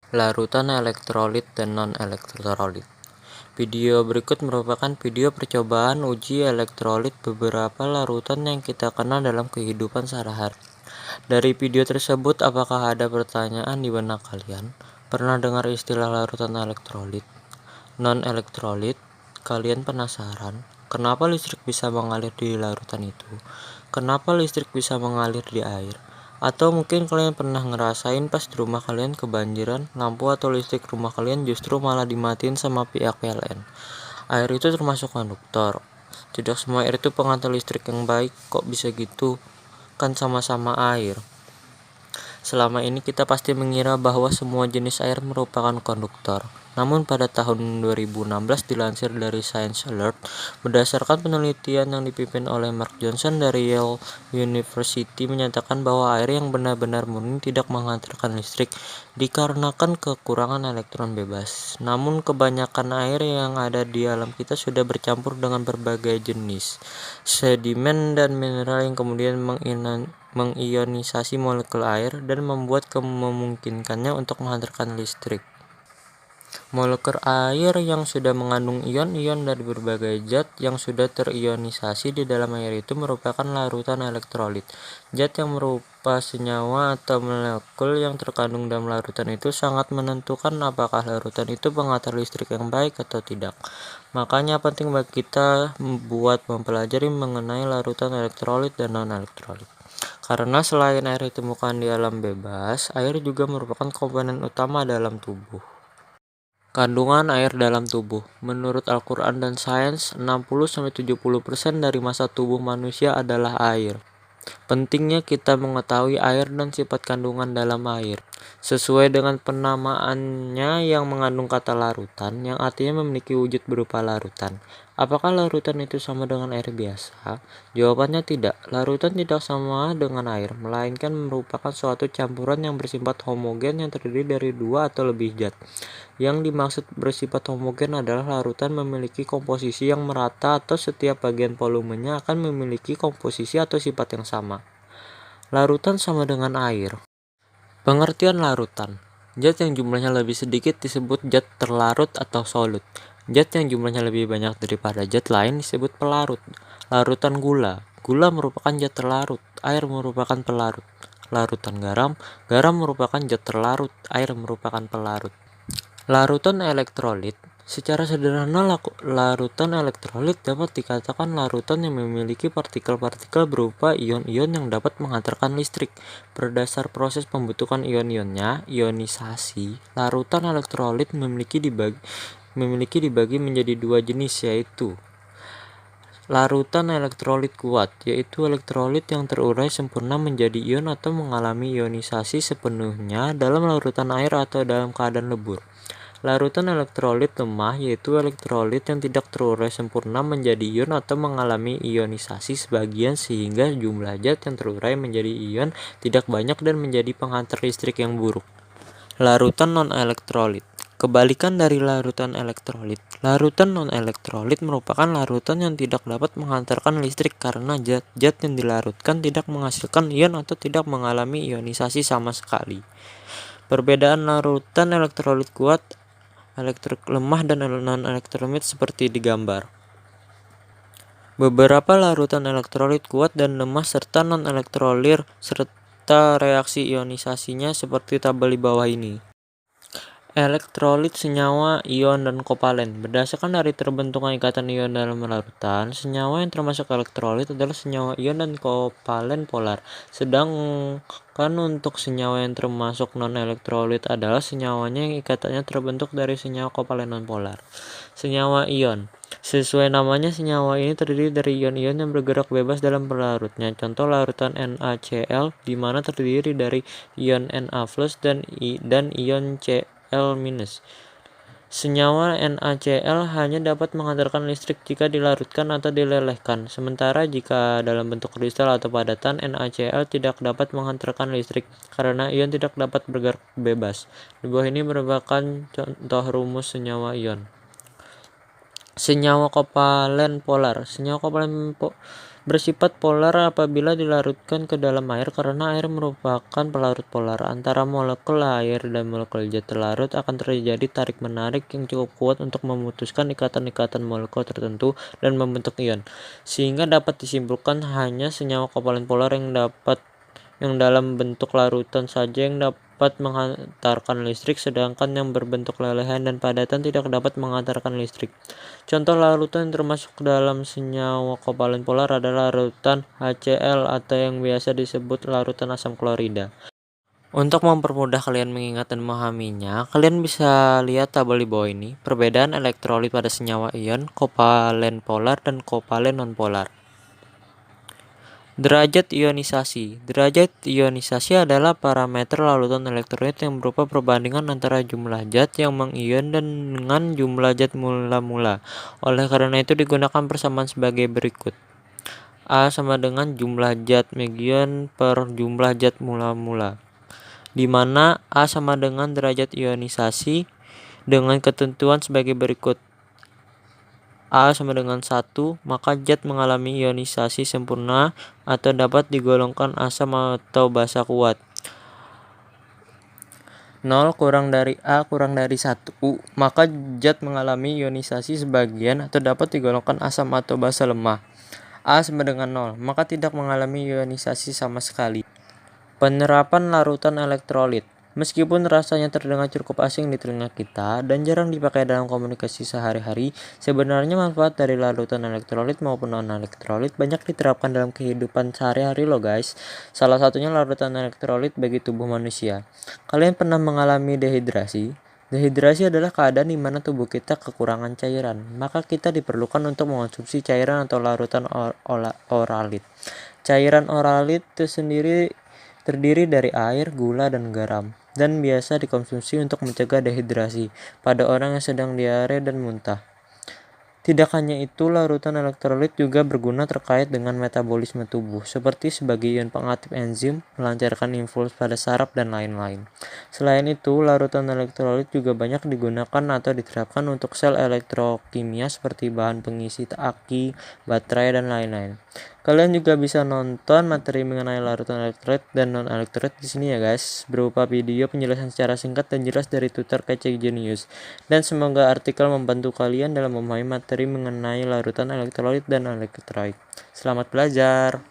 Larutan elektrolit dan non-elektrolit. Video berikut merupakan video percobaan uji elektrolit beberapa larutan yang kita kenal dalam kehidupan sehari-hari. Dari video tersebut, apakah ada pertanyaan di benak kalian? Pernah dengar istilah larutan elektrolit, non-elektrolit? Kalian penasaran? Kenapa listrik bisa mengalir di larutan itu? Kenapa listrik bisa mengalir di air? Atau mungkin kalian pernah ngerasain pas di rumah kalian kebanjiran, lampu atau listrik rumah kalian justru malah dimatiin sama pihak PLN. Air itu termasuk konduktor. Tidak semua air itu pengantar listrik yang baik, kok bisa gitu? Kan sama-sama air. Selama ini kita pasti mengira bahwa semua jenis air merupakan konduktor. Namun pada tahun 2016 dilansir dari Science Alert, berdasarkan penelitian yang dipimpin oleh Mark Johnson dari Yale University menyatakan bahwa air yang benar-benar murni tidak menghantarkan listrik dikarenakan kekurangan elektron bebas. Namun kebanyakan air yang ada di alam kita sudah bercampur dengan berbagai jenis sedimen dan mineral yang kemudian mengionisasi molekul air dan memungkinkannya untuk menghantarkan listrik. Molekul air yang sudah mengandung ion-ion dari berbagai zat yang sudah terionisasi di dalam air itu merupakan larutan elektrolit. Zat yang berupa senyawa atau molekul yang terkandung dalam larutan itu sangat menentukan apakah larutan itu pengantar listrik yang baik atau tidak. Makanya penting bagi kita buat mempelajari mengenai larutan elektrolit dan non-elektrolit. Karena selain air ditemukan di alam bebas, air juga merupakan komponen utama dalam tubuh. Kandungan air dalam tubuh. Menurut Al-Quran dan sains, 60-70% dari massa tubuh manusia adalah air. Pentingnya kita mengetahui air dan sifat kandungan dalam air. Sesuai dengan penamaannya yang mengandung kata larutan, yang artinya memiliki wujud berupa larutan. Apakah larutan itu sama dengan air biasa? Jawabannya tidak. Larutan tidak sama dengan air, melainkan merupakan suatu campuran yang bersifat homogen yang terdiri dari dua atau lebih zat. Yang dimaksud bersifat homogen adalah larutan memiliki komposisi yang merata atau setiap bagian volumenya akan memiliki komposisi atau sifat yang sama. Larutan sama dengan air. Pengertian larutan. Zat yang jumlahnya lebih sedikit disebut zat terlarut atau solut. Zat yang jumlahnya lebih banyak daripada zat lain disebut pelarut. Larutan gula. Gula merupakan zat terlarut, air merupakan pelarut. Larutan garam. Garam merupakan zat terlarut, air merupakan pelarut. Larutan elektrolit. Secara sederhana, larutan elektrolit dapat dikatakan larutan yang memiliki partikel-partikel berupa ion-ion yang dapat menghantarkan listrik. Berdasar proses pembentukan ion-ionnya, ionisasi, larutan elektrolit memiliki dibagi menjadi dua jenis, yaitu larutan elektrolit kuat, yaitu elektrolit yang terurai sempurna menjadi ion atau mengalami ionisasi sepenuhnya dalam larutan air atau dalam keadaan lebur. Larutan elektrolit lemah, yaitu elektrolit yang tidak terurai sempurna menjadi ion atau mengalami ionisasi sebagian sehingga jumlah zat yang terurai menjadi ion tidak banyak dan menjadi penghantar listrik yang buruk. Larutan non-elektrolit. Kebalikan dari larutan elektrolit, larutan non-elektrolit merupakan larutan yang tidak dapat menghantarkan listrik karena zat-zat yang dilarutkan tidak menghasilkan ion atau tidak mengalami ionisasi sama sekali. Perbedaan larutan elektrolit kuat, elektrik lemah, dan non-elektrolit seperti digambar. Beberapa larutan elektrolit kuat dan lemah serta non-elektrolit serta reaksi ionisasinya seperti tabel di bawah ini. Elektrolit senyawa, ion, dan kopalen. Berdasarkan dari terbentuknya ikatan ion dalam larutan, senyawa yang termasuk elektrolit adalah senyawa ion dan kopalen polar. Sedangkan untuk senyawa yang termasuk non-elektrolit adalah senyawanya yang ikatannya terbentuk dari senyawa kopalen non-polar. Senyawa ion. Sesuai namanya, senyawa ini terdiri dari ion-ion yang bergerak bebas dalam pelarutnya. Contoh larutan NaCl, di mana terdiri dari ion Na+ dan ion Cl-. Senyawa NaCl hanya dapat menghantarkan listrik jika dilarutkan atau dilelehkan, sementara jika dalam bentuk kristal atau padatan, NaCl tidak dapat menghantarkan listrik karena ion tidak dapat bergerak bebas. Di bawah ini merupakan contoh rumus senyawa ion. Senyawa kopalen polar. Senyawa kopalen Bersifat polar apabila dilarutkan ke dalam air karena air merupakan pelarut polar. Antara molekul air dan molekul zat terlarut akan terjadi tarik-menarik yang cukup kuat untuk memutuskan ikatan-ikatan molekul tertentu dan membentuk ion, sehingga dapat disimpulkan hanya senyawa kovalent polar yang dalam bentuk larutan saja yang dapat menghantarkan listrik, sedangkan yang berbentuk lelehan dan padatan tidak dapat menghantarkan listrik. Contoh larutan yang termasuk dalam senyawa kovalent polar adalah larutan HCl atau yang biasa disebut larutan asam klorida. Untuk mempermudah kalian mengingat dan memahaminya, kalian bisa lihat tabel di bawah ini, perbedaan elektrolit pada senyawa ion, kovalent polar dan kovalent nonpolar. Derajat ionisasi. Derajat ionisasi adalah parameter larutan elektrolit yang berupa perbandingan antara jumlah zat yang mengion dengan jumlah zat mula-mula. Oleh karena itu digunakan persamaan sebagai berikut. A sama dengan jumlah zat megion per jumlah zat mula-mula, di mana A sama dengan derajat ionisasi dengan ketentuan sebagai berikut. A sama dengan 1, maka zat mengalami ionisasi sempurna atau dapat digolongkan asam atau basa kuat. 0 kurang dari A kurang dari 1, maka zat mengalami ionisasi sebagian atau dapat digolongkan asam atau basa lemah. A sama dengan 0, maka tidak mengalami ionisasi sama sekali. Penerapan larutan elektrolit. Meskipun rasanya terdengar cukup asing di telinga kita dan jarang dipakai dalam komunikasi sehari-hari, sebenarnya manfaat dari larutan elektrolit maupun non-elektrolit banyak diterapkan dalam kehidupan sehari-hari loh guys. Salah satunya larutan elektrolit bagi tubuh manusia. Kalian pernah mengalami dehidrasi? Dehidrasi adalah keadaan di mana tubuh kita kekurangan cairan, maka kita diperlukan untuk mengonsumsi cairan atau larutan oralit. Cairan oralit itu sendiri terdiri dari air, gula, dan garam, dan biasa dikonsumsi untuk mencegah dehidrasi pada orang yang sedang diare dan muntah. Tidak hanya itu, larutan elektrolit juga berguna terkait dengan metabolisme tubuh, seperti sebagai ion pengaktif enzim, melancarkan impuls pada saraf, dan lain-lain. Selain itu, larutan elektrolit juga banyak digunakan atau diterapkan untuk sel elektrokimia seperti bahan pengisi aki, baterai, dan lain-lain. Kalian juga bisa nonton materi mengenai larutan elektrolit dan non-elektrolit di sini ya guys, berupa video penjelasan secara singkat dan jelas dari tutor Kece Genius. Dan semoga artikel membantu kalian dalam memahami materi mengenai larutan elektrolit dan elektrolit. Selamat belajar.